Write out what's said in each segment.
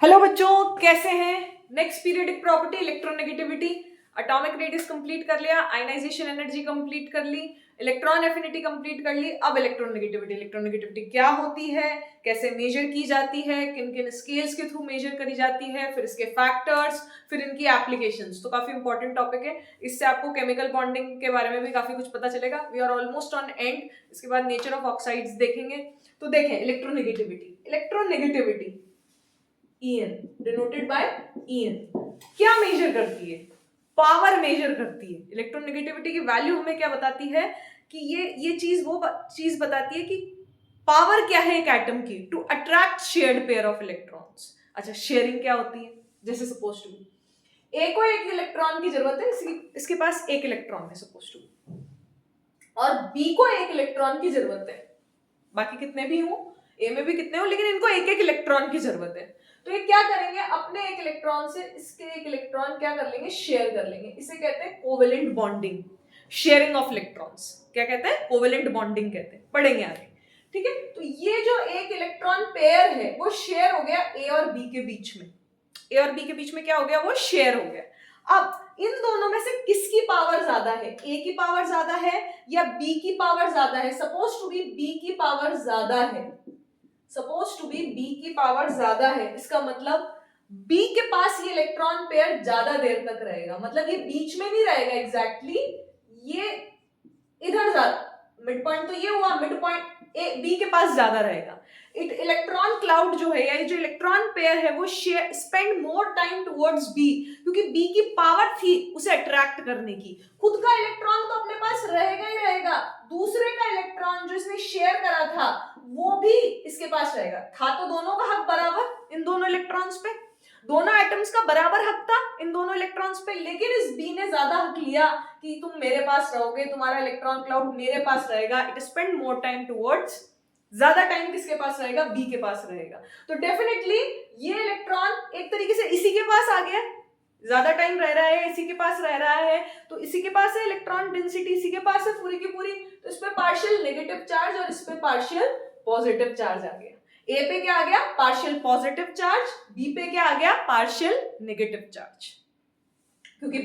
Hello बच्चों, कैसे हैं। Next periodic property electronegativity, atomic radius complete कर लिया, आयनाइजेशन एनर्जी कंप्लीट कर ली, इलेक्ट्रॉन एफिनिटी कंप्लीट कर ली। अब इलेक्ट्रोनेगेटिविटी, इलेक्ट्रोनेगेटिविटी क्या होती है, कैसे मेजर की जाती है, किन किन स्केल्स के थ्रू मेजर करी जाती है, फिर इसके फैक्टर्स, फिर इनकी एप्लीकेशंस। तो काफी इंपॉर्टेंट टॉपिक है। इससे आपको केमिकल बॉन्डिंग के बारे में भी काफी कुछ पता चलेगा। We are almost on end. इसके बाद नेचर ऑफ ऑक्साइड्स देखेंगे। तो देखें electronegativity, electronegativity En denoted by En क्या मेजर करती है? पावर मेजर करती है। इलेक्ट्रोनेगेटिविटी की वैल्यू हमें क्या बताती है कि ये चीज वो चीज बताती है कि पावर क्या है एक एटम की to attract shared pair of electrons. अच्छा, शेयरिंग क्या होती है? जैसे सपोज टू बी ए को एक इलेक्ट्रॉन की जरूरत है, इसके पास एक इलेक्ट्रॉन है सपोज टू, और बी को एक इलेक्ट्रॉन की जरूरत है। बाकी कितने भी हो, ए में भी कितने हो, लेकिन इनको एक एक इलेक्ट्रॉन की जरूरत है। तो ये क्या करेंगे, अपने एक इलेक्ट्रॉन से इसके एक इलेक्ट्रॉन क्या कर लेंगे, शेयर कर लेंगे। इसे कहते हैं covalent bonding, sharing of electrons. क्या कहते हैं? कोवेलेंट बॉन्डिंग कहते हैं, पढ़ेंगे आगे। ठीक है, तो ये जो एक इलेक्ट्रॉन पेयर है वो शेयर हो गया ए और बी के बीच में। ए और बी के बीच में क्या हो गया, वो शेयर हो गया। अब इन दोनों में से किसकी पावर ज्यादा है? ए की पावर ज्यादा है या बी की पावर ज्यादा है? सपोज टू बी बी की पावर ज्यादा है, सपोज टू बी बी की पावर ज्यादा है। इसका मतलब बी के पास ये इलेक्ट्रॉन पेयर ज्यादा देर तक रहेगा, मतलब ये बीच में नहीं रहेगा एग्जैक्टली, ये इधर ज्यादा, मिड पॉइंट तो ये हुआ, मिड पॉइंट ए बी के पास ज्यादा रहेगा। इलेक्ट्रॉन क्लाउड जो है, या जो इलेक्ट्रॉन पेयर है, वो spend more time towards B, क्योंकि बी की पावर थी उसे अट्रैक्ट करने की। खुद का इलेक्ट्रॉन तो अपने पास रहेगा ही रहेगा, दूसरे का इलेक्ट्रॉन जो इसने शेयर करा था वो भी इसके पास रहेगा। था तो दोनों का हक बराबर इन दोनों इलेक्ट्रॉन्स पे, दोनों एटम्स का बराबर हक था इन दोनों इलेक्ट्रॉन्स पे, लेकिन इस बी ने ज्यादा हक लिया कि तुम मेरे पास रहोगे, तुम्हारा इलेक्ट्रॉन क्लाउड मेरे पास रहेगा। It spend more time towards, ज्यादा टाइम किसके पास रहेगा, बी के पास रहेगा। तो डेफिनेटली ये इलेक्ट्रॉन एक तरीके से इसी के पास आ गया, ज्यादा टाइम रह रहा है, इसी के पास रह रहा है, तो इसी के पास है इलेक्ट्रॉन डेंसिटी, इसी के पास है पूरी की पूरी। तो इस पे पार्शियल नेगेटिव चार्ज और इस पे पार्शियल पॉजिटिव चार्ज आ गया। ए पे क्या आ गया, पार्शियल पॉजिटिव चार्ज, बी पे क्या आ गया, पार्शियल नेगेटिव चार्ज, क्योंकि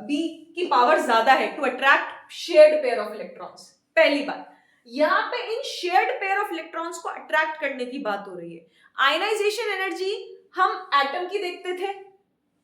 बी की पावर ज्यादा है to attract shared pair of electrons. पहली बात, यहां पे इन शेयर्ड पेयर ऑफ इलेक्ट्रॉन्स को अट्रैक्ट करने की बात हो रही है। आयनाइजेशन एनर्जी हम एटम की देखते थे,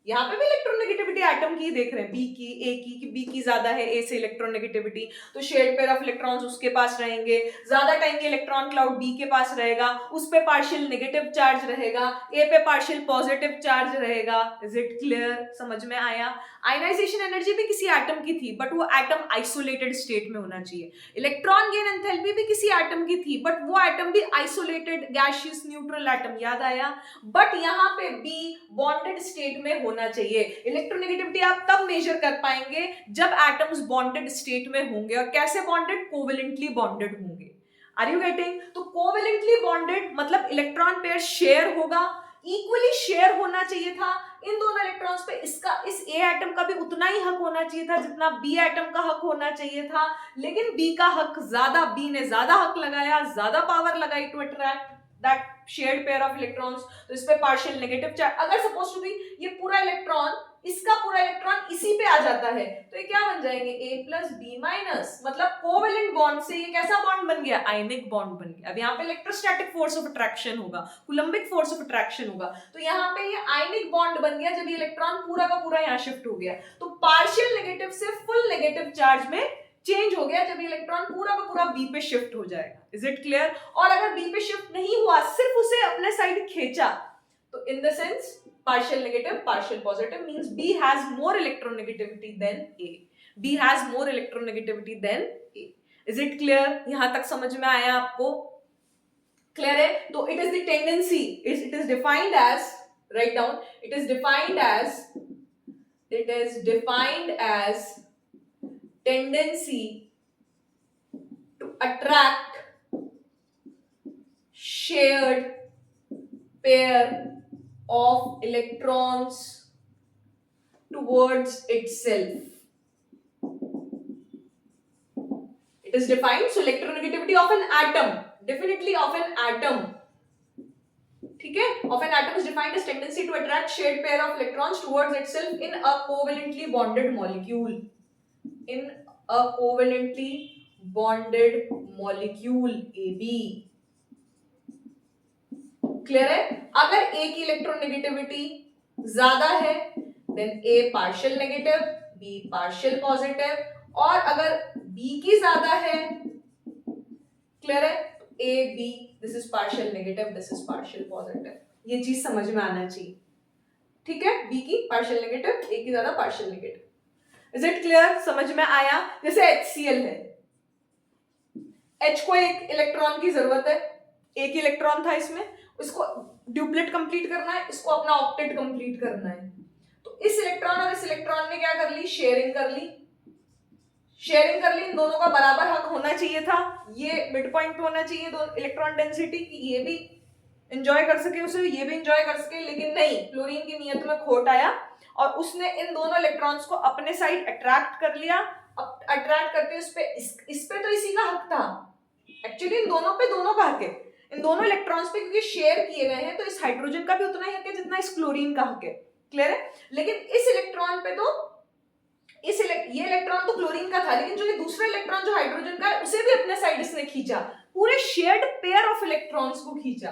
यहाँ पे भी इलेक्ट्रोनेगेटिविटी एटम की देख रहे हैं, बी की, ए की बी की ज्यादा है, ए से इलेक्ट्रोनेगेटिविटी, तो शेयर्ड पेयर ऑफ इलेक्ट्रॉन्स उसके पास रहेंगे, ज्यादा टाइम के इलेक्ट्रॉन क्लाउड बी के पास रहेगा, उस पे पार्शियल नेगेटिव चार्ज रहेगा, ए पे पार्शियल पॉजिटिव चार्ज रहेगा। Is it clear? समझ में आया? आयनाइजेशन एनर्जी भी किसी एटम की थी, बट वो एटम आइसोलेटेड स्टेट में होना चाहिए। इलेक्ट्रॉन गेन एंथैल्पी भी किसी एटम की थी, बट वो एटम भी आइसोलेटेड गैसियस न्यूट्रल एटम, याद आया? बट यहाँ पे बी बॉन्डेड स्टेट में होना चाहिए। इलेक्ट्रोनेगेटिविटी आप तब मेजर कर पाएंगे जब एटम्स बॉन्डेड स्टेट में होंगे, और कैसे बॉन्डेड? कोवेलेंटली बॉन्डेड होंगे। Are you getting? तो कोवेलेंटली बॉन्डेड मतलब इलेक्ट्रॉन पेयर शेयर होगा, इक्वली शेयर होना चाहिए था इन दोनों इलेक्ट्रॉन्स पे। इसका इस ए एटम का भी उतना ही हक होना चाहिए था जितना बी एटम का हक होना चाहिए था, लेकिन बी का हक ज्यादा, बी ने ज्यादा हक लगाया, ज्यादा पावर लगाई to attract that shared pair of electrons. तो इस पे पार्शियल नेगेटिव चार्ज, अगर सपोज टू बी ये पूरा इलेक्ट्रॉन, इसका पूरा इलेक्ट्रॉन इसी पे आ जाता है, तो ये क्या बन जाएंगे, A प्लस बी माइनस, मतलब कोवेलेंट बॉन्ड से ये कैसा बॉन्ड बन गया, आयनिक बॉन्ड बन गया। अब यहाँ पे इलेक्ट्रोस्टैटिक फोर्स ऑफ अट्रैक्शन होगा, कूलम्बिक फोर्स ऑफ अट्रैक्शन होगा, तो यहाँ पे ये आयनिक बॉन्ड बन गया जब ये इलेक्ट्रॉन पूरा का पूरा यहाँ शिफ्ट हो गया। तो पार्शियल नेगेटिव से फुल नेगेटिव चार्ज में चेंज हो गया जब ये इलेक्ट्रॉन पूरा का पूरा बी पे शिफ्ट हो जाएगा। Is it clear? और अगर बी पे शिफ्ट नहीं हुआ, सिर्फ उसे अपने साइड खींचा, तो in the sense partial negative partial positive means B has more electronegativity than A. B has more electronegativity than A. Is it clear? यहां तक समझ में आया आपको? क्लियर है? तो it is the tendency, it is defined as, write down, it is defined as tendency to attract shared pair of electrons towards itself. It is defined, so electronegativity of an atom, definitely of an atom, ठीक है, of an atom is defined as tendency to attract shared pair of electrons towards itself in a covalently bonded molecule. In a covalently bonded molecule AB. Clear है? अगर A की electronegativity ज्यादा है then A partial negative, B partial positive, और अगर B की ज्यादा है, क्लियर है, A B this is partial negative, this is partial positive. ये चीज समझ में आना चाहिए. ठीक है, B की पार्शियल नेगेटिव, A की ज्यादा partial negative. Is it clear? समझ में आया? जैसे HCl है, H को एक इलेक्ट्रॉन की जरूरत है, एक इलेक्ट्रॉन था इसमें, इसको ड्यूप्लेट कंप्लीट करना है, इसको अपना ऑक्टेट कंप्लीट करना है. तो इस इलेक्ट्रॉन और इस इलेक्ट्रॉन ने क्या कर ली? शेयरिंग कर ली. शेयरिंग कर ली, इन दोनों का बराबर हक होना चाहिए था. ये मिड पॉइंट पे होना चाहिए दोनों इलेक्ट्रॉन डेंसिटी की, ये भी एंजॉय कर सके उसे, ये भी एंजॉय कर सके. लेकिन नहीं, क्लोरीन की नियत में खोट आया और उसने इन दोनों इलेक्ट्रॉन्स को अपने साइड अट्रैक्ट कर लिया. अब अट्रैक्ट करते इस पे तो इसी का हक था. एक्चुअली इन दोनों पे दोनों का हक है, इन दोनों इलेक्ट्रॉन्स पे, क्योंकि शेयर किए गए हैं तो इस हाइड्रोजन का भी उतना ही हक है जितना इस क्लोरीन का हक है. क्लियर है? लेकिन इस इलेक्ट्रॉन पे तो ये इलेक्ट्रॉन तो क्लोरीन का था, लेकिन जो ये दूसरा इलेक्ट्रॉन जो हाइड्रोजन का है उसे भी अपने साइड इसने खींचा, पूरे शेयर्ड पेयर ऑफ इलेक्ट्रॉन्स को खींचा,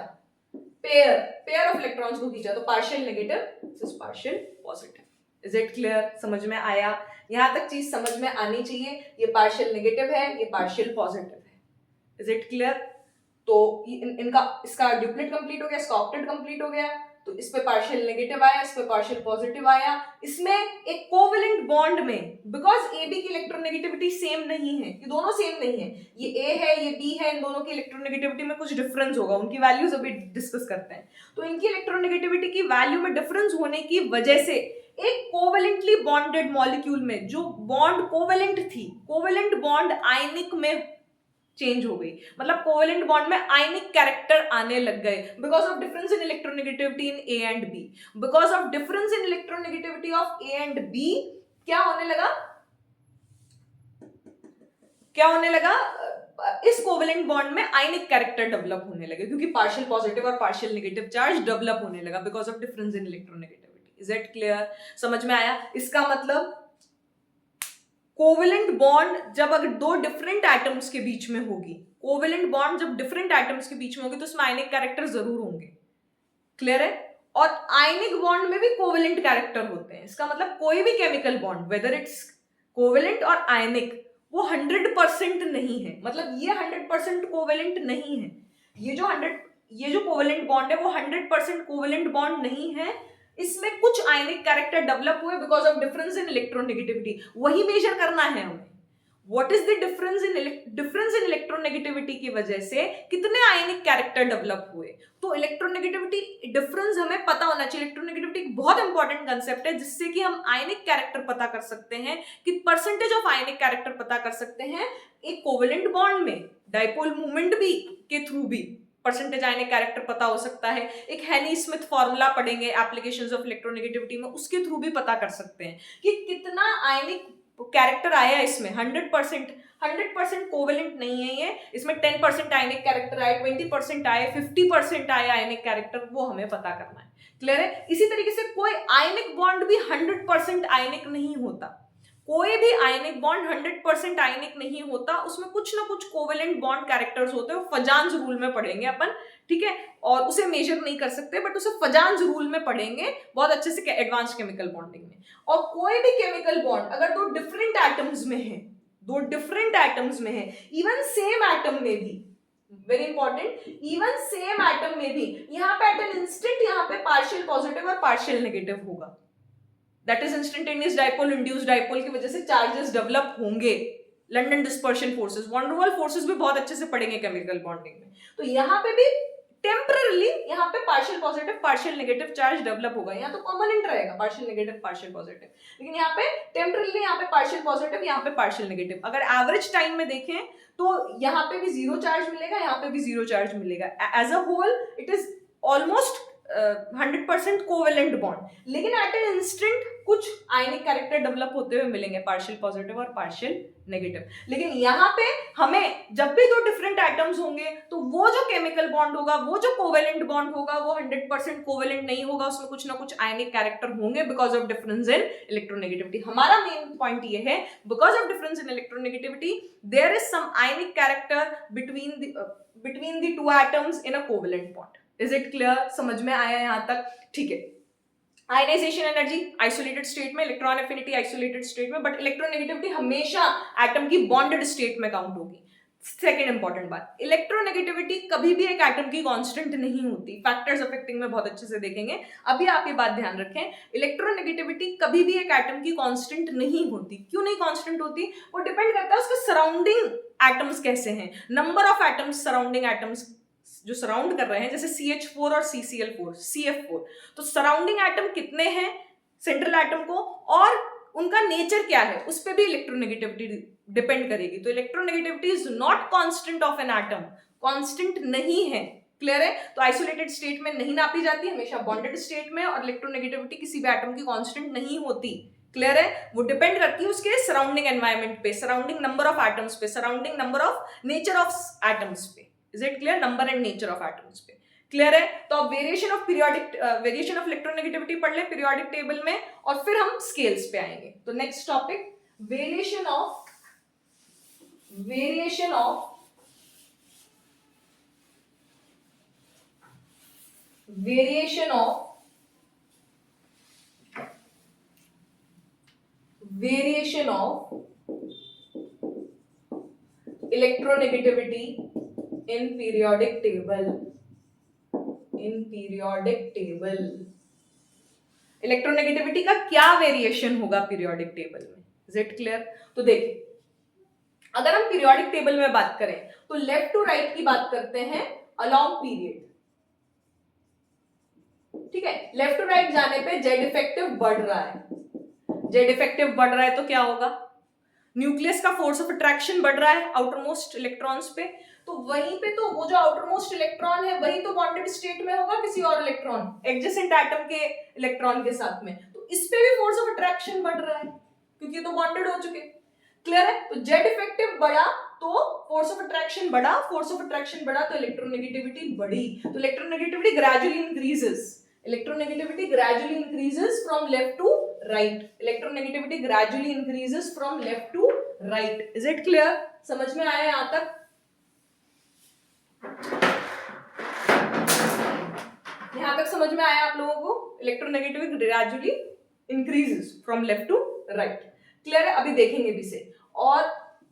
पेयर ऑफ इलेक्ट्रॉन्स को खींचा. तो partial negative, this is partial positive. Is it clear? समझ में आया? यहां तक चीज समझ में आनी चाहिए. ये पार्शियल नेगेटिव है, ये पार्शियल पॉजिटिव है. Is it clear? तो इसका ड्यूप्लेट कंप्लीट हो गया, इसका ऑक्टेट कंप्लीट हो गया. तो इस पे पार्शियल नेगेटिव आया, इस पे पार्शियल पॉजिटिव आया. इसमें एक कोवेलेंट बॉन्ड में, बिकॉज AB की इलेक्ट्रोनेगेटिविटी सेम नहीं है, ये दोनों सेम नहीं है, ये A है, ये B है, इन दोनों की इलेक्ट्रोनेगेटिविटी में कुछ डिफरेंस होगा. उनकी वैल्यूज अभी डिस्कस करते हैं. तो इनकी इलेक्ट्रोनेगेटिविटी की वैल्यू में डिफरेंस होने की वजह से एक कोवेलेंटली बॉन्डेड मॉलिक्यूल में जो बॉन्ड कोवेलेंट थी, कोवेलेंट बॉन्ड आयनिक में चेंज हो गई. मतलब कोवेलेंट बॉन्ड में आयनिक कैरेक्टर आने लग गए because of difference in electronegativity in A and B. Because of difference in electronegativity of A and B क्या होने लगा? इस कोवेलेंट बॉन्ड में आयनिक कैरेक्टर डेवलप होने लगे, क्योंकि पार्शियल पॉजिटिव और पार्शियल नेगेटिव चार्ज डेवलप होने लगा because of difference in electronegativity. Is it clear? समझ में आया? इसका मतलब कोवेलेंट बॉन्ड जब अगर दो डिफरेंट एटम्स के बीच में होगी, कोवेलेंट बॉन्ड जब डिफरेंट एटम्स के बीच में होगी तो उसमें आयनिक कैरेक्टर जरूर होंगे. क्लियर है? और आयनिक बॉन्ड में भी कोवेलेंट कैरेक्टर होते हैं. इसका मतलब कोई भी chemical bond, whether it's covalent और आयनिक, वो 100% नहीं है. मतलब ये 100% कोवेलेंट नहीं है. ये जो कोवेलेंट बॉन्ड है वो 100% कोवेलेंट बॉन्ड नहीं है. इसमें कुछ आयनिक कैरेक्टर डेवलप हुए because of difference in electronegativity. वही मेजर करना है हमें. What is the difference in electronegativity की वजह से कितने आयनिक कैरेक्टर डेवलप हुए. तो इलेक्ट्रोनेगेटिविटी डिफरेंस हमें पता होना चाहिए. इलेक्ट्रोनेगेटिविटी एक बहुत इंपॉर्टेंट कंसेप्ट है जिससे कि हम आयनिक कैरेक्टर पता कर सकते हैं, कि परसेंटेज ऑफ आयनिक कैरेक्टर पता कर सकते हैं एक कोवेलेंट बॉन्ड में. डाइपोल मूवमेंट भी के थ्रू भी परसेंटेज आयनिक कैरेक्टर पता हो सकता है. एक हेनी स्मिथ फॉर्मूला पढ़ेंगे एप्लीकेशंस ऑफ इलेक्ट्रोनेगेटिविटी में, उसके थ्रू भी पता कर सकते हैं कि कितना आयनिक कैरेक्टर आया इसमें. 100% कोवेलेंट नहीं है ये. इसमें 10% आयनिक कैरेक्टर आए, 20% आए, 50% आए आयनिक कैरेक्टर, वो हमें पता करना है. क्लियर है? इसी तरीके से कोई आयनिक बॉन्ड भी 100% आयनिक नहीं होता. कोई भी आयनिक बॉन्ड 100% आयनिक नहीं होता. उसमें कुछ ना कुछ कोवेलेंट बॉन्ड कैरेक्टर्स होते हैं. फजान्स रूल में पढ़ेंगे अपन, ठीक है, और उसे मेजर नहीं कर सकते बट उसे फजान्स रूल में पढ़ेंगे बहुत अच्छे से एडवांस केमिकल बॉन्डिंग में. और कोई भी केमिकल बॉन्ड अगर दो डिफरेंट एटम्स में है, इवन सेम एटम में भी, very important, even same atom में भी, यहाँ पे एट एन इंस्टेंट यहाँ पे पार्शियल पॉजिटिव और पार्शियल नेगेटिव होगा. That is instantaneous dipole, induced dipole की वजह से चार्जेस डेवलप होंगे. London dispersion forces, van der Waals forces भी बहुत अच्छे से पढ़ेंगे केमिकल बॉन्डिंग में. तो यहाँ पे भी टेम्परली यहाँ पे partial positive partial negative charge develop होगा. यहाँ तो कॉमन रहेगा पार्शियल नेगेटिव पार्शियल पॉजिटिव, लेकिन यहाँ पे टेम्परली यहाँ पे पार्शियल पॉजिटिव, यहाँ पे पार्शियल नेगेटिव. अगर एवरेज टाइम में देखें तो यहाँ पे भी जीरो चार्ज मिलेगा, यहाँ पे भी जीरो चार्ज मिलेगा. As a whole it is almost 100% covalent bond, लेकिन एट एन इंस्टेंट कुछ आयनिक कैरेक्टर डेवलप होते हुए मिलेंगे, पार्शियल पॉजिटिव और पार्शियल नेगेटिव। लेकिन यहाँ पे हमें जब भी दो डिफरेंट एटम्स होंगे तो वो जो केमिकल बॉन्ड होगा, वो जो कोवेलेंट बॉन्ड होगा, वो 100% कोवेलेंट नहीं होगा, उसमें कुछ ना कुछ आयनिक कैरेक्टर होंगे because of difference in electronegativity. हमारा मेन पॉइंट ये है, because of difference in electronegativity there is some ionic character between the two atoms in a covalent bond. Is it clear? समझ में आया यहां तक? ठीक है। आयनाइजेशन एनर्जी आइसोलेटेड स्टेट में, इलेक्ट्रॉन एफिनिटी आइसोलेटेड स्टेट में, बट इलेक्ट्रोनेगेटिविटी हमेशा एटम की बॉन्डेड स्टेट में काउंट होगी। सेकेंड इंपॉर्टेंट बात, इलेक्ट्रोनेगेटिविटी कभी भी एक एटम की कांस्टेंट नहीं होती। फैक्टर्स अफेक्टिंग में बहुत अच्छे से देखेंगे, अभी आप ये बात ध्यान रखें, इलेक्ट्रोनेगेटिविटी कभी भी एक एटम की कांस्टेंट नहीं होती। क्यों नहीं कांस्टेंट होती? वो डिपेंड करता है उसके सराउंडिंग एटम्स कैसे हैं, number of atoms surrounding atoms जो सराउंड कर रहे हैं, जैसे CH4 और CCl4 CF4, तो सराउंडिंग एटम कितने हैं सेंट्रल एटम को और उनका नेचर क्या है, उस पर भी इलेक्ट्रोनेगेटिविटी डिपेंड करेगी। तो electronegativity is not constant of an atom, constant नहीं है। क्लियर है? तो आइसोलेटेड स्टेट में नहीं नापी जाती, हमेशा बॉन्डेड स्टेट में, और इलेक्ट्रोनेगेटिविटी किसी भी एटम की कांस्टेंट नहीं होती। क्लियर है? वो डिपेंड करती है उसके सराउंडिंग एनवायरमेंट पे, सराउंडिंग नंबर ऑफ एटम्स पे, surrounding number of nature of atoms पे। Is it clear? Number and nature of atoms पे। क्लियर है? तो अब वेरिएशन ऑफ इलेक्ट्रोनेगेटिविटी पढ़ ले पीरियोडिक टेबल में, और फिर हम स्केल्स पे आएंगे। तो next topic, variation of variation of electronegativity in periodic table. Electronegativity का क्या वेरिएशन होगा पीरियोडिक टेबल में? Is it clear? तो देखिए, अगर हम पीरियोडिक टेबल में बात करें तो लेफ्ट टू राइट की बात करते हैं अलोंग पीरियड। ठीक है, लेफ्ट टू राइट जाने पे जेड इफेक्टिव बढ़ रहा है, जेड इफेक्टिव बढ़ रहा है तो क्या होगा? न्यूक्लियस का फोर्स ऑफ अट्रैक्शन बढ़ रहा है आउटरमोस्ट इलेक्ट्रॉन्स पे, तो वहीं पे तो वो जो आउटरमोस्ट इलेक्ट्रॉन है वही तो बॉन्डेड स्टेट में होगा किसी और इलेक्ट्रॉन, एडजेसेंट एटम के इलेक्ट्रॉन के साथ में, तो इस पे भी फोर्स ऑफ अट्रैक्शन बढ़ रहा है क्योंकि तो बॉन्डेड हो चुके। क्लियर है? तो जेड इफेक्टिव बढ़ा तो फोर्स ऑफ अट्रैक्शन बढ़ा, फोर्स ऑफ अट्रैक्शन बढ़ा तो इलेक्ट्रोनेगेटिविटी बढ़ी। तो electronegativity gradually increases, electronegativity gradually increases from left to right, electronegativity gradually increases from left to right. Is it clear? समझ में आया यहां तक? यहां तक समझ में आया आप लोगों को? Electronegativity gradually increases from left to right. Clear है? अभी देखेंगे भी से, और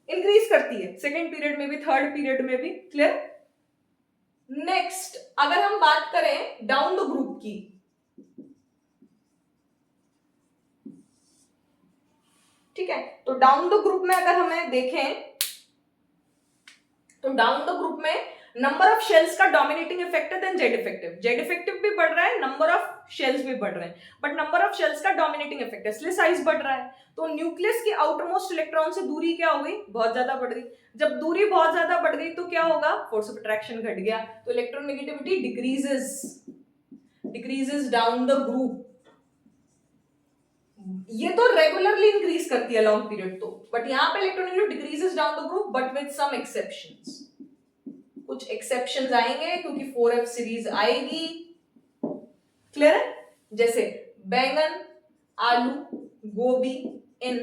इंक्रीज करती है सेकेंड पीरियड में भी, थर्ड पीरियड में भी। क्लियर? नेक्स्ट, अगर हम बात करें डाउन द ग्रुप की, ठीक है, तो डाउन द ग्रुप में अगर हमें देखें तो डाउन द ग्रुप में नंबर ऑफ शेल्स का डोमिनेटिंग इफेक्ट है then Z effective. Z effective भी बढ़ रहा है, नंबर ऑफ शेल्स भी बढ़ रहे हैं, बट नंबर ऑफ शेल्स का डोमिनेटिंग इफेक्ट है इसलिए साइज बढ़ रहा है। तो न्यूक्लियस की आउटरमोस्ट इलेक्ट्रॉन से दूरी क्या हो गई? बहुत ज्यादा बढ़ गई। जब दूरी बहुत ज्यादा बढ़ गई तो क्या होगा? फोर्स ऑफ अट्रैक्शन घट गया, तो electronegativity decreases down the group. ये तो रेगुलरली इंक्रीज करती है लॉन्ग पीरियड तो, बट यहां पे electronegativity decreases down the group but with some exceptions. कुछ एक्सेप्शंस आएंगे क्योंकि 4f सीरीज आएगी। क्लियर है? जैसे बैंगन, आलू, गोभी इन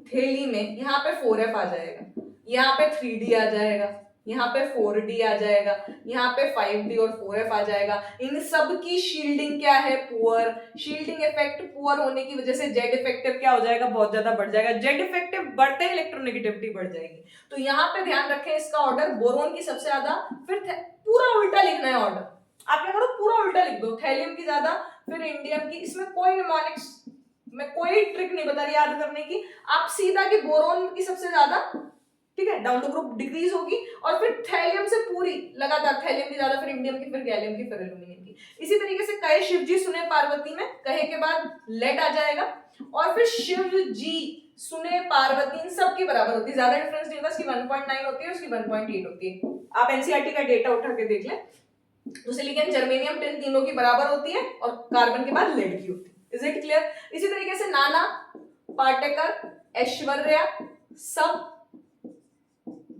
थैली में, यहां पे 4f आ जाएगा, यहां पे 3d आ जाएगा, यहाँ पे 4d आ जाएगा, यहाँ पे 5d और 4f आ जाएगा। इन सब की शील्डिंग क्या है? पुअर। शील्डिंग इफेक्ट पुअर होने की वजह से जेड इफेक्टिव क्या हो जाएगा? बहुत ज्यादा बढ़ जाएगा। जेड इफेक्टिव बढ़ते ही इलेक्ट्रोनेगेटिविटी बढ़ जाएगी। तो यहाँ पे ध्यान रखें इसका ऑर्डर, बोरोन की सबसे ज्यादा, फिर पूरा उल्टा लिखना है ऑर्डर। आप क्या करो, पूरा उल्टा लिख दो, थैलियम की ज्यादा, फिर इंडियम की। इसमें कोई निमोनिक्स में कोई ट्रिक नहीं बता रही याद करने की, आप सीधा की बोरोन की सबसे ज्यादा, ठीक है, डाउन द ग्रुप डिक्रीज होगी, और फिर थैलियम से पूरी लगातार, थैलियम की ज्यादा, फिर इंडियम की, फिर गैलियम की, फिर एल्यूमिनियम की। इसी तरीके से कहे शिवजी सुने पार्वती में, कहे के बाद लेड आ जाएगा, और फिर शिवजी सुने पार्वती इन सब की बराबर होती है, ज्यादा डिफरेंस नहीं होता। इसकी 1.9 होती है, उसकी 1.8 होती है। आप एनसीईआरटी का डेटा उठा के देख लें, तो सिलिकॉन, जर्मेनियम, टिन तीनों की बराबर होती है और कार्बन के बाद लेड की होती है। Is it clear? इसी तरीके से नाना, पाटेकर, ऐश्वर्या, सब,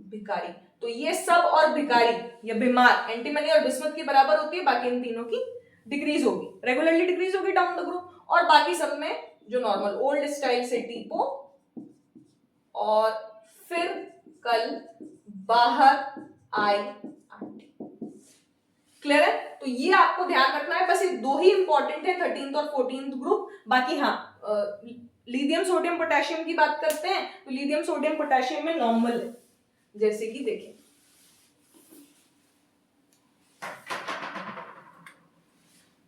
भिकारी। तो ये सब और भिकारी या बीमार एंटीमनी और बिस्मथ की बराबर होती है, बाकी इन तीनों की डिक्रीज होगी, रेगुलरली डिक्रीज होगी डाउन द ग्रुप, और बाकी सब में जो नॉर्मल ओल्ड स्टाइल से टीपो और फिर कल बाहर आई आंटी। क्लियर है? तो ये आपको ध्यान रखना है, बस ये दो ही इंपॉर्टेंट है, 13th और 14th ग्रुप। बाकी हाँ, लिथियम सोडियम पोटेशियम की बात करते हैं तो लिथियम सोडियम पोटेशियम में नॉर्मल है, जैसे कि देखें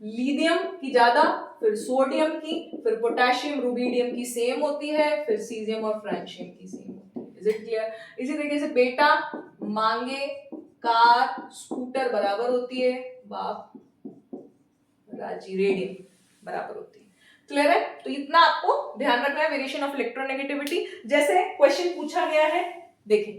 लिथियम की ज्यादा, फिर सोडियम की, फिर पोटेशियम रुबिडियम की सेम होती है, फिर सीजियम और फ्रांशियम की सेम होती है। Is it clear? इसी तरीके से बेटा, मांगे, कार, स्कूटर बराबर होती है, बाप, राजी, रेडियम बराबर होती है। क्लियर है? तो इतना आपको ध्यान रखना है वेरिएशन ऑफ इलेक्ट्रोनेगेटिविटी। जैसे क्वेश्चन पूछा गया है, देखें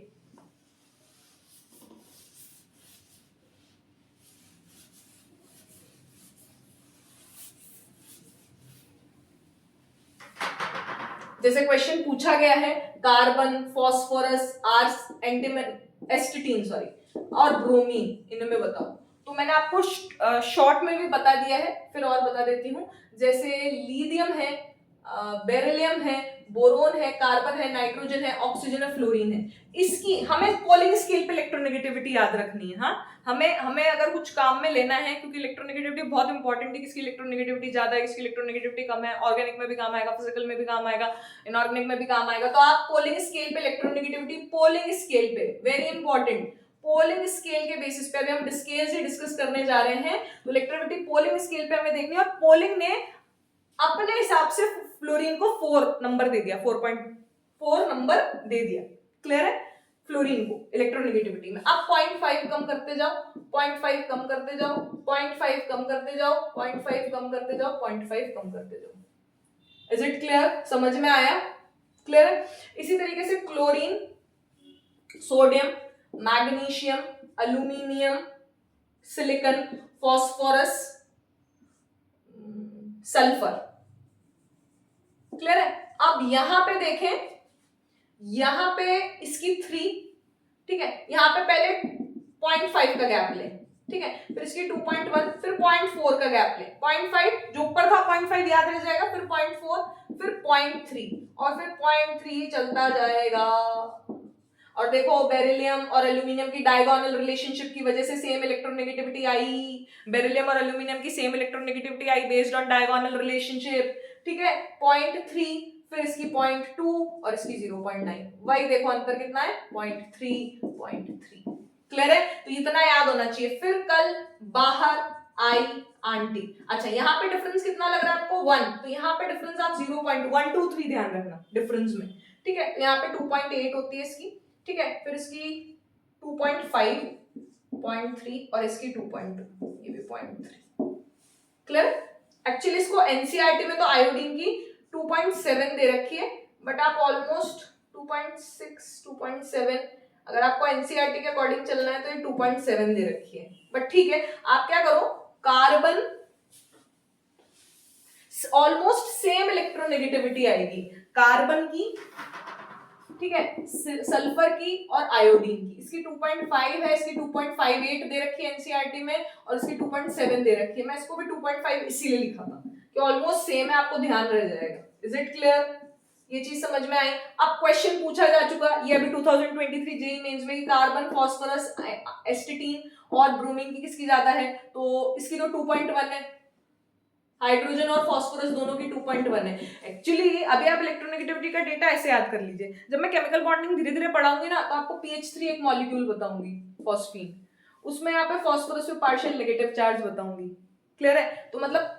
जैसे क्वेश्चन पूछा गया है कार्बन, फॉस्फोरस, आर्स, एंटीमन, एस्टिटीन सॉरी और ब्रोमीन, इनमें बताओ। तो मैंने आपको शॉर्ट में भी बता दिया है, फिर और बता देती हूँ। जैसे लिथियम है, बेरिलियम है, बोरोन है, कार्बन है, नाइट्रोजन है, ऑक्सीजन है, फ्लोरीन है। इसकी हमें पोलिंग स्केल पे इलेक्ट्रोनेगेटिविटी याद रखनी है। हाँ, हमें अगर कुछ काम में लेना है, क्योंकि इलेक्ट्रोनेगेटिविटी बहुत इंपॉर्टेंट है, किसकी इलेक्ट्रोनेगेटिविटी ज्यादा है, किसकी इलेक्ट्रोनेगेटिविटी कम है, ऑर्गेनिक में भी काम आएगा, फिजिकल में भी काम आएगा, इनऑर्गेनिक में भी काम आएगा। तो आप पोलिंग स्केल पे इलेक्ट्रोनेगेटिविटी, पोलिंग स्केल पे वेरी इंपॉर्टेंट, पोलिंग स्केल के बेसिस पे अभी हम स्केल से डिस्कस करने जा रहे हैं, तो इलेक्ट्रोनेगेटिविटी पोलिंग स्केल पे हमें देखनी है। और पोलिंग ने अपने हिसाब से फ्लोरीन को 4 नंबर दे दिया, 4.4 नंबर दे दिया। क्लियर है? फ्लोरीन को इलेक्ट्रोनेगेटिविटी में अब 0.5 कम करते जाओ, 0.5 कम करते जाओ, 0.5 कम करते जाओ, 0.5 कम करते जाओ, 0.5 कम करते जाओ। Is it clear? समझ में आया? क्लियर है? इसी तरीके से chlorine, sodium, magnesium, aluminium, silicon, phosphorus, sulphur. Clear है? अब यहां पे देखें, यहां पे इसकी 3, ठीक है, यहां पे पहले 0.5 का गैप ले, ठीक है, फिर इसकी 2.1, फिर 0.4 का गैप ले, 0.5 जो ऊपर था 0.5 याद रह जाएगा, फिर 0.4, फिर 0.3 और फिर 0.3 चलता जाएगा। और देखो बेरिलियम और एल्यूमिनियम की डायगोनल रिलेशनशिप की वजह से सेम इलेक्ट्रोनेगेटिविटी आई, बेरिलियम और एल्यूमिनियम की same electronegativity I based on diagonal relationship, ठीक है, 0.3, फिर इसकी 0.2 और इसकी 0.9, वही देखो अंतर कितना है, 0.3। क्लियर है? तो इतना याद होना चाहिए। फिर कल बाहर आई आंटी। अच्छा, यहाँ पे डिफरेंस कितना लग रहा है आपको? 1, तो यहाँ पे डिफरेंस आप 0.123 ध्यान रखना डिफरेंस में, ठीक है। यहाँ पे 2.8 होती है इसकी, ठीक है, फिर इसकी 2.5, 0.3 और इसकी 2.2, ये भी 0.3। क्लियर? एक्चुअली इसको एनसीईआरटी में तो आयोडीन की 2.7 दे रखी है, बट आप ऑलमोस्ट 2.6, 2.7, अगर आपको एनसीईआरटी के अकॉर्डिंग चलना है तो ये 2.7 दे रखी है, बट ठीक है, आप क्या करो, कार्बन ऑलमोस्ट सेम इलेक्ट्रोनेगेटिविटी आएगी कार्बन की, ठीक है, सल्फर की और आयोडीन की। इसकी 2.5 है, इसकी 2.58 दे रखी है एनसीईआरटी में, और इसकी 2.7 दे रखी है। मैं इसको भी 2.5 इसीलिए लिखा था कि ऑलमोस्ट सेम है, आपको ध्यान रह जाएगा। Is it clear? ये चीज समझ में आई? अब क्वेश्चन पूछा जा चुका, ये अभी 2023 जेईई मेंस में, कार्बन, फास्फोरस, एस्टिटीन और ब्रोमीन की किसकी ज्यादा है, तो इसकी तो 2.1 है, हाइड्रोजन और फास्फोरस दोनों की 2.1 है। एक्चुअली अभी आप इलेक्ट्रोनेगेटिविटी का डेटा ऐसे याद कर लीजिए, जब मैं केमिकल बॉन्डिंग धीरे धीरे पढ़ाऊंगी ना, तो आपको pH3 एक मॉलिक्यूल बताऊंगी, फॉस्फीन, उसमें यहाँ पे फास्फोरस पे पार्शियल नेगेटिव चार्ज बताऊंगी। क्लियर है? तो मतलब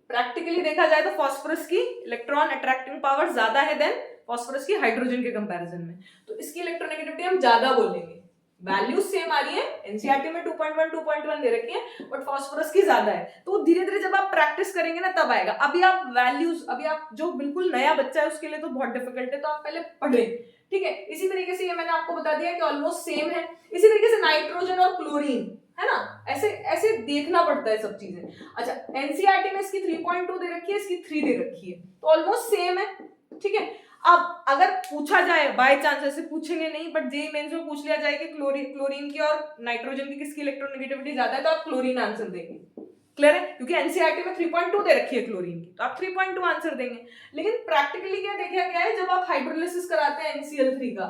प्रैक्टिकली देखा जाए तो फास्फोरस की इलेक्ट्रॉन अट्रैक्टिंग पावर ज्यादा है देन फास्फोरस की हाइड्रोजन के कंपैरिजन में, तो इसकी इलेक्ट्रोनेगेटिविटी हम ज्यादा बोलेंगे। वैल्यूज सेम आ रही है, एनसीईआरटी में 2.1 दे रखी है, बट फास्फोरस की ज्यादा है, तो धीरे धीरे जब आप प्रैक्टिस करेंगे ना तब आएगा। अभी आप वैल्यूज, अभी आप जो बिल्कुल नया बच्चा है उसके लिए तो बहुत डिफिकल्ट है, तो आप पहले पढ़े, ठीक है। इसी तरीके से ये मैंने आपको बता दिया कि ऑलमोस्ट सेम है। इसी तरीके से नाइट्रोजन और क्लोरीन, है ना, ऐसे ऐसे देखना पड़ता है सब चीजें। अच्छा, एनसीईआरटी में इसकी 3.2 दे रखी है, इसकी 3 दे रखी है, तो ऑलमोस्ट सेम है, ठीक है। अब अगर पूछा जाए बाय चांस, ऐसे पूछेंगे नहीं बट जेईई मेंस में पूछ लिया जाए कि क्लोरीन की और नाइट्रोजन की किसकी इलेक्ट्रोनेगेटिविटी ज्यादा है, तो आप क्लोरीन आंसर देंगे। क्लियर है, क्योंकि एनसीईआरटी में 3.2 दे रखी है क्लोरीन की, तो आप 3.2 आंसर देंगे। लेकिन प्रैक्टिकली क्या देखा गया है, जब आप हाइड्रोलिसिस कराते हैं NCl3 का,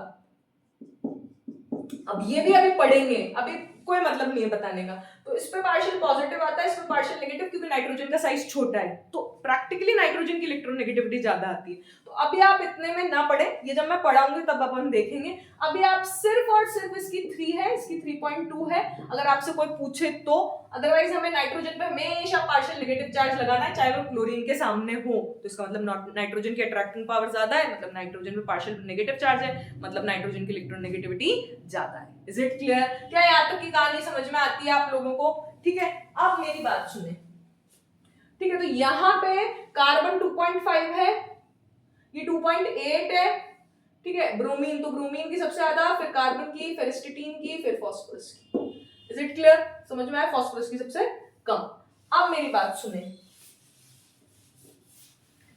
अब ये भी अभी पढ़ेंगे, अभी कोई मतलब नहीं है बताने का, तो इस पे पार्शियल पॉजिटिव आता है, इस पे पार्शियल नेगेटिव, क्योंकि नाइट्रोजन का साइज छोटा है, तो प्रैक्टिकली नाइट्रोजन की इलेक्ट्रोनेगेटिविटी ज्यादा आती है। तो अभी आप इतने में ना पढ़े, ये जब मैं पढ़ाऊंगी तब अपन देखेंगे। अभी आप सिर्फ और सिर्फ इसकी 3 है, इसकी 3.2 है, अगर आपसे कोई पूछे तो। अदरवाइज हमें नाइट्रोजन पे हमेशा पार्शियल नेगेटिव चार्ज लगाना है, चाहे वो क्लोरीन के सामने हो, तो इसका मतलब नाइट्रोजन की अट्रैक्टिंग पावर ज्यादा है, मतलब नाइट्रोजन पे पार्शियल नेगेटिव चार्ज है, मतलब नाइट्रोजन की इलेक्ट्रोनेगेटिविटी ज्यादा है। Is it clear? क्या यहाँ तक की कहानी समझ में आती है आप लोगों को? ठीक है, अब मेरी बात सुने, ठीक है। तो यहाँ पे कार्बन 2.5 है, ये 2.8 है, ठीक है। ब्रोमीन, तो ब्रोमीन की सबसे ज्यादा, फिर कार्बन की, फिर एसिटिन की, फिर फास्फोरस की। Is it clear? समझ में आया? फास्फोरस की सबसे कम। अब मेरी बात सुने,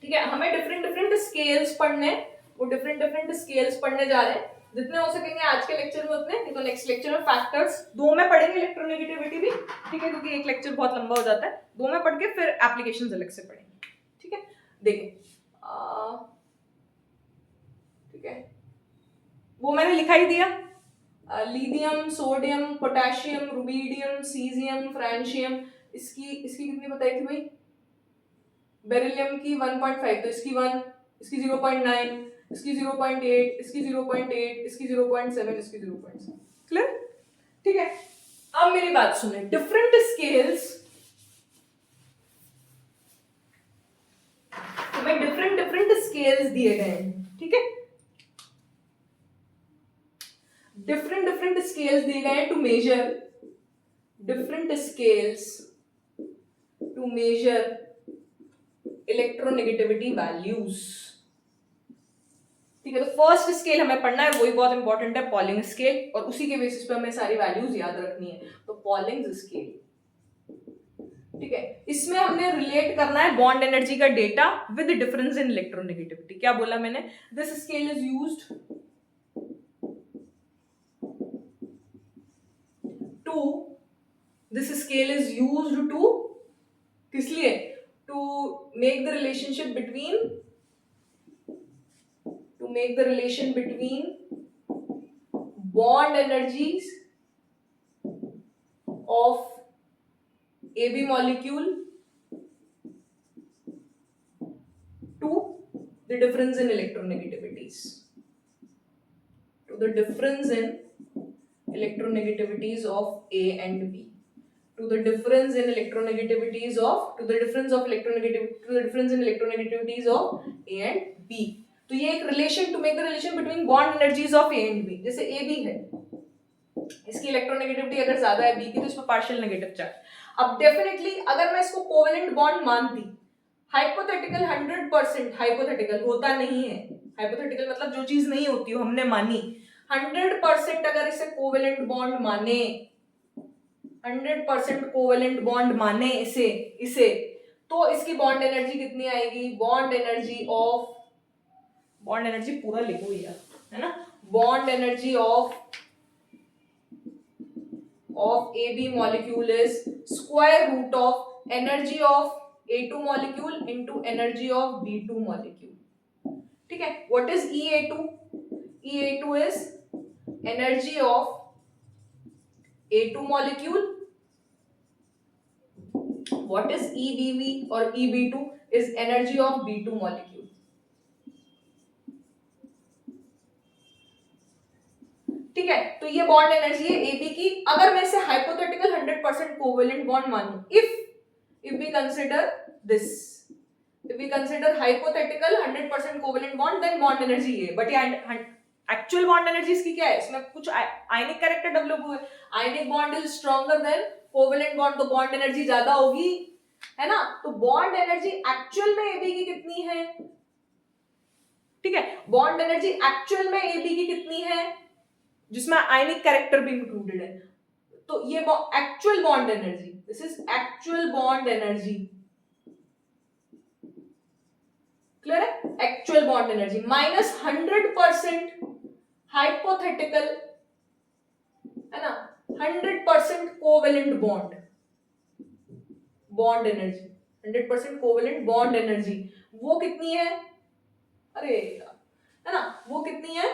ठीक है, हमें डिफरेंट डिफरेंट स्केल्स पढ़ने, वो डिफरेंट स्केल्स पढ़ने जा रहे हैं, जितने हो सकेंगे आज के लेक्चर में उतने, नहीं तो नेक्स्ट लेक्चर में फैक्टर्स 2 में पढ़ेंगे, इलेक्ट्रोनेगेटिविटी भी, ठीक है, क्योंकि एक लेक्चर बहुत लंबा हो जाता है, 2 में पढ़ के फिर एप्लीकेशंस अलग से पढ़ेंगे, ठीक है। देखिए, ठीक है, वो मैंने लिखा ही दिया, lithium, sodium, potassium, rubidium, caesium, francium, इसकी कितनी बताई थी भाई? बेरिलियम की 1.5, तो इसकी 1, इसकी 0.9, इसकी 0.8, इसकी 0.8, इसकी 0.7, इसकी 0.7। क्लियर? ठीक है, अब मेरी बात सुने, डिफरेंट स्केल्स, हमें डिफरेंट स्केल्स दिए गए हैं, ठीक है, डिफरेंट स्केल्स दिए गए हैं to measure, different scales to measure electronegativity values, ठीक है। तो फर्स्ट स्केल हमें पढ़ना है, वही बहुत इंपॉर्टेंट है, पॉलिंग स्केल, और उसी के बेसिस पे हमें सारी वैल्यूज याद रखनी है, तो पॉलिंग स्केल, ठीक है। इसमें हमने रिलेट करना है बॉन्ड एनर्जी का data with difference in electronegativity. क्या बोला मैंने? This scale is used to, this scale is used to, किस लिए? To make the relationship between, to make the relation between bond energies of AB molecule to the difference in electronegativities, to the difference in electronegativities of A and B, to the difference in electronegativities of, to the difference of electronegativity, to the difference in electronegativities of A and B। तो ये एक relation, to make the relation between bond energies of A and B, जैसे A B है, इसकी electronegativity अगर ज्यादा है B की, तो इसमें पार्शियल नेगेटिव चार्ज। अब डेफिनेटली अगर मैं इसको कोवेलेंट बॉन्ड मानती, हाइपोथेटिकल 100%, हाइपोथेटिकल होता नहीं है, हाइपोथेटिकल मतलब जो चीज नहीं होती हो, हमने मानी 100%, अगर इसे कोवेलेंट बॉन्ड माने, 100% कोवेलेंट बॉन्ड माने इसे, तो इसकी बॉन्ड एनर्जी कितनी आएगी? Bond energy of, bond energy पूरा लिखो यार, है ना, bond energy of AB molecule is square root of energy of A2 molecule into energy of B2 molecule, ठीक है। what is EA2? EA2 is energy of A2 molecule, what is EBV or EB2 is energy of B2 molecule, ठीक है। तो ये bond energy है AB की, अगर मैं इसे हाइपोथेटिकल 100% कोवेलेंट बॉन्ड मानूं, if we consider this, if we consider hypothetical 100% covalent bond, then bond energy ये, बट ये एक्चुअल बॉन्ड एनर्जी इसकी क्या है? इसमें कुछ आयनिक कैरेक्टर डेवलप हुए, ionic bond is stronger than covalent bond, तो बॉन्ड एनर्जी ज्यादा होगी, है ना। तो बॉन्ड एनर्जी एक्चुअल में AB की कितनी है? ठीक है, बॉन्ड एनर्जी एक्चुअल में AB की कितनी है, जिसमें आयनिक कैरेक्टर भी इंक्लूडेड है? तो ये actual bond energy, this is actual bond energy, clear है, actual bond energy minus 100% hypothetical, है ना, 100% covalent bond, bond energy, 100% covalent bond energy, वो कितनी है, अरे है ना, वो कितनी है,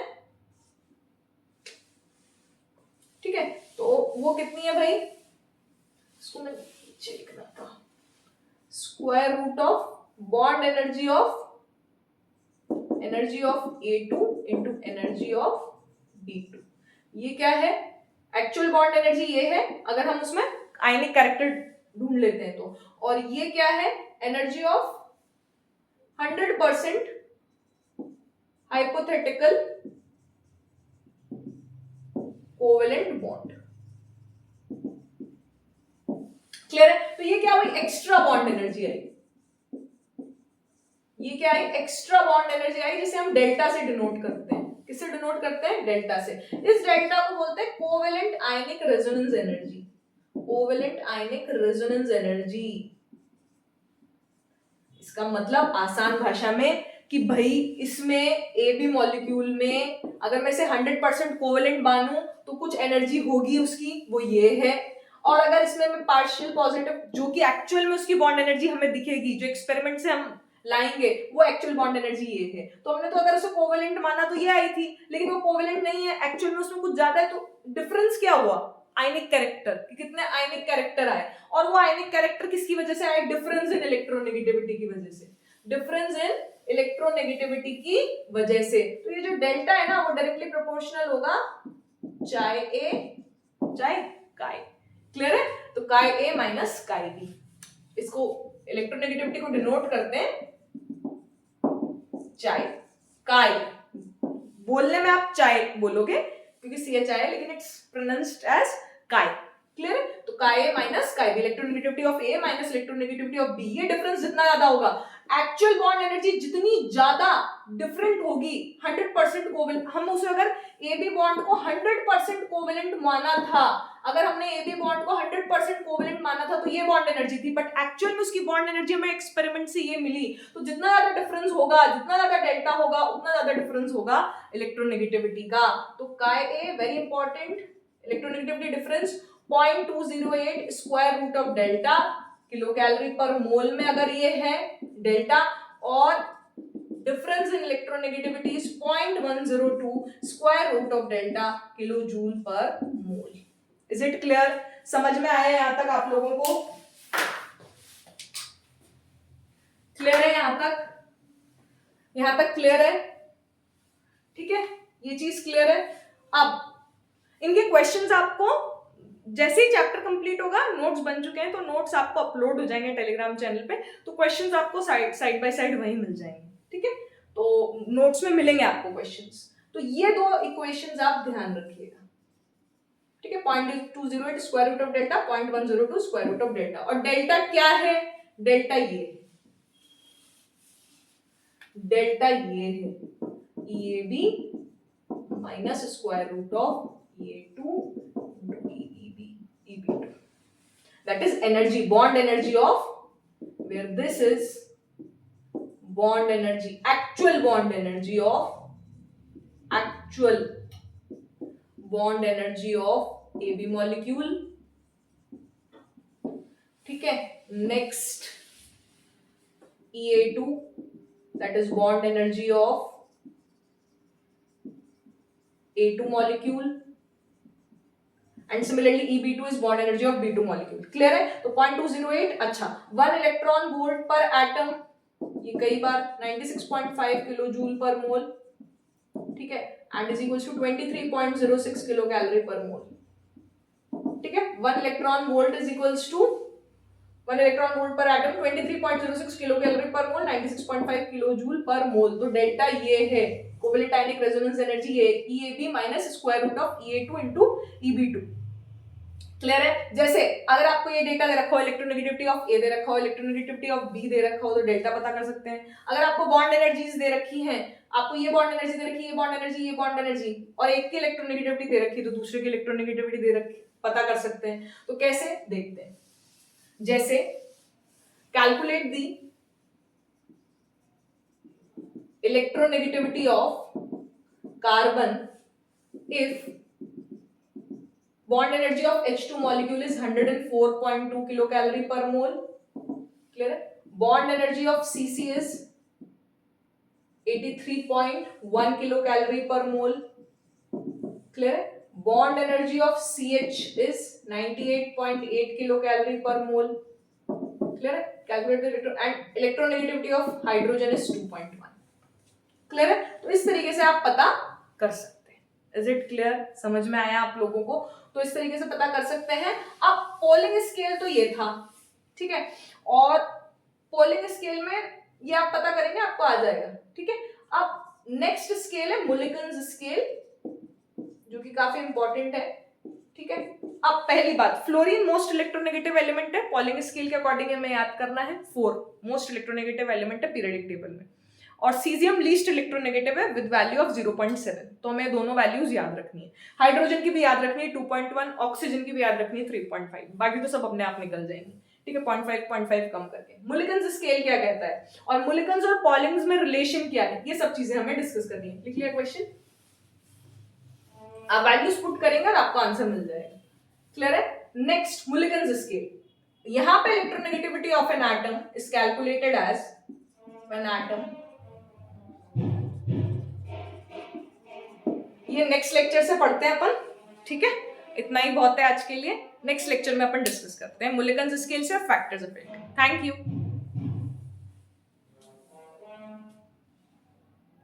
ठीक है, तो वो कितनी है भाई, इसको मैं नीचे लिखना था, square root of bond energy of A2 into energy of B2, ये क्या है, एक्चुअल बॉन्ड एनर्जी ये है अगर हम उसमें आयनिक कैरेक्टर ढूंढ लेते हैं तो, और ये क्या है, energy of 100% hypothetical covalent bond, clear है, तो ये क्या हुई, एक्स्ट्रा बॉन्ड एनर्जी आई, ये क्या आई, एक्स्ट्रा बॉन्ड एनर्जी आई, जिसे हम डेल्टा से डिनोट करते हैं, किससे डिनोट करते हैं, डेल्टा से, इस डेल्टा को बोलते हैं covalent ionic resonance energy, covalent ionic resonance energy, इसका मतलब आसान भाषा में कि भाई इसमें ए बी मॉलिक्यूल में अगर मैं इसे 100% कोवेलेंट मानूं तो कुछ एनर्जी होगी उसकी, वो ये है, और अगर इसमें मैं पार्शियल पॉजिटिव, जो कि एक्चुअल में उसकी बॉन्ड एनर्जी हमें दिखेगी, जो एक्सपेरिमेंट से हम लाएंगे, वो एक्चुअल बॉन्ड एनर्जी ये है, तो हमने तो अगर उसे कोवेलेंट माना तो ये आई थी, लेकिन वो कोवेलेंट नहीं है, एक्चुअल में उसमें कुछ ज्यादा है, तो डिफरेंस क्या हुआ, आयनिक कैरेक्टर, कितने आयनिक कैरेक्टर आए, और वो आयनिक कैरेक्टर किसकी वजह से आए, डिफरेंस इन इलेक्ट्रोनेगेटिविटी की वजह से, डिफरेंस इन इलेक्ट्रोनेगेटिविटी की वजह से, तो ये जो डेल्टा है ना वो डायरेक्टली प्रोपोर्शनल होगा चाहे ए चाहे काई, क्लियर है, तो chi A minus chi B, इसको इलेक्ट्रोनेगेटिविटी को डिनोट करते हैं चाय, काई, बोलने में आप चाय बोलोगे क्योंकि CH है, लेकिन it's pronounced as chi, clear है, तो chi A minus chi B, electronegativity of A minus electronegativity of B, ये डिफरेंस जितना ज्यादा होगा, एक्चुअल बॉन्ड एनर्जी जितनी ज्यादा डिफरेंट होगी, 100% कोवेलेंट, हम उसे अगर ए बी बॉन्ड को 100% कोवेलेंट माना था, अगर हमने ए बी बॉन्ड को 100% कोवेलेंट माना था तो ये बॉन्ड एनर्जी थी, बट एक्चुअल में उसकी बॉन्ड एनर्जी हमें एक्सपेरिमेंट से ये मिली, तो जितना ज्यादा डिफरेंस होगा, जितना ज्यादा डेल्टा होगा, उतना ज्यादा डिफरेंस होगा इलेक्ट्रोनेगेटिविटी का, तो chi A very important, electronegativity difference 0.208 square root of delta kilo calorie per mole में अगर ये है डेल्टा, और difference in electronegativity is 0.102 square root of delta kilo joule per mole, is it clear, समझ में आया यहां तक आप लोगों को, क्लियर है यहां तक क्लियर है, ठीक है, ये चीज क्लियर है, अब इनके क्वेश्चंस आपको जैसे ही चैप्टर कंप्लीट होगा, नोट्स बन चुके हैं तो नोट्स आपको अपलोड हो जाएंगे टेलीग्राम चैनल पे, तो क्वेश्चंस आपको साइड बाय साइड वहीं मिल जाएंगे, ठीक है, तो नोट्स में मिलेंगे आपको क्वेश्चंस, तो ये दो इक्वेशंस आप ध्यान रखिएगा, ठीक है, 0.208 square root of delta, 0.102 square root of delta, और डेल्टा क्या है, डेल्टा ये है, डेल्टा ये है, A B minus square root of A2 EB2, that is energy, bond energy of, where this is bond energy, actual bond energy of AB molecule, ठीक है, next EA2, that is bond energy of A2 molecule, and similarly EB2 is bond energy of B2 molecule, clear है, तो 0.208, अच्छा 1 electron volt पर atom, ये कई बार 96.5 kilo joule per मोल, ठीक है, and is equals to 23.06 kilo calorie per मोल, ठीक है, 1 electron volt is equals to 1 electron volt पर एटम 23.06 किलो कैलोरी पर मोल, 96.5 किलो जूल पर मोल, तो डेल्टा ये है, कोवेलेंट आयनिक रेजोनेंस एनर्जी ये EAB minus square root of EA2 into EB2, clear है, जैसे अगर आपको ये डेटा दे रखा हो, इलेक्ट्रोनेगेटिविटी ऑफ ए दे रखा हो, इलेक्ट्रोनेगेटिविटी ऑफ बी दे रखा हो, तो डेल्टा पता कर सकते हैं, अगर आपको बॉन्ड एनर्जीज दे रखी हैं, आपको ये बॉन्ड एनर्जी दे रखी है, ये बॉन्ड एनर्जी, ये बॉन्ड एनर्जी, और एक की इलेक्ट्रोनेगेटिविटी दे रखी है तो दूसरे की इलेक्ट्रोनेगेटिविटी दे रखी, पता कर सकते हैं। तो कैसे देखते हैं, जैसे calculate the electronegativity of carbon if bond energy of H2 molecule is 104.2 kilocalorie per mole. Clear? Bond energy of Cc is 83.1 kilocalorie per mole. Clear? Bond energy of CH is 98.8 kilocalorie per mole. Clear? Calculate the electronegativity of hydrogen is 2.1. Clear? तो इस तरीके से आप पता कर सकते हैं। Is it clear? समझ में आया आप लोगों को? तो इस तरीके से पता कर सकते हैं। अब पोलिंग स्केल तो ये था, ठीक है, और पोलिंग स्केल में ये आप पता करेंगे आपको आ जाएगा, ठीक है। अब नेक्स्ट स्केल है मुलिकन्स स्केल, जो कि काफी इंपॉर्टेंट है, ठीक है। अब पहली बात, फ्लोरीन मोस्ट इलेक्ट्रोनेगेटिव एलिमेंट है, पोलिंग स्केल के अकॉर्डिंग हमें याद करना है 4 मोस्ट इलेक्ट्रोनेगेटिव एलिमेंट है पीरियडिक टेबल में, और सीजियम लीस्ट इलेक्ट्रोनेगेटिव है विद वैल्यू ऑफ 0.7। तो हमें दोनों वैल्यूज याद रखनी है, हाइड्रोजन की भी याद रखनी है 2.1, ऑक्सीजन की भी याद रखनी है 3.5, बाकी तो सब अपने आप निकल जाएंगे, ठीक है। 0.5 कम करके मुलिकन्स स्केल क्या कहता है और मुलिकन्स और पॉलिंग्स में रिलेशन क्या है, ये सब चीजें हमें डिस्कस करनी है। लिख लिया क्वेश्चन, आप वैल्यूज पुट करेंगे और आपको आंसर मिल जाएगा। क्लियर है? नेक्स्ट मुलिकन्स स्केल, यहां पे electronegativity of an atom is calculated as an atom, ये नेक्स्ट लेक्चर से पढ़ते हैं अपन, ठीक है। इतना ही बहुत है आज के लिए, नेक्स्ट लेक्चर में अपन डिस्कस करते हैं मुलिकन्स स्केल से और factors of it. Thank you.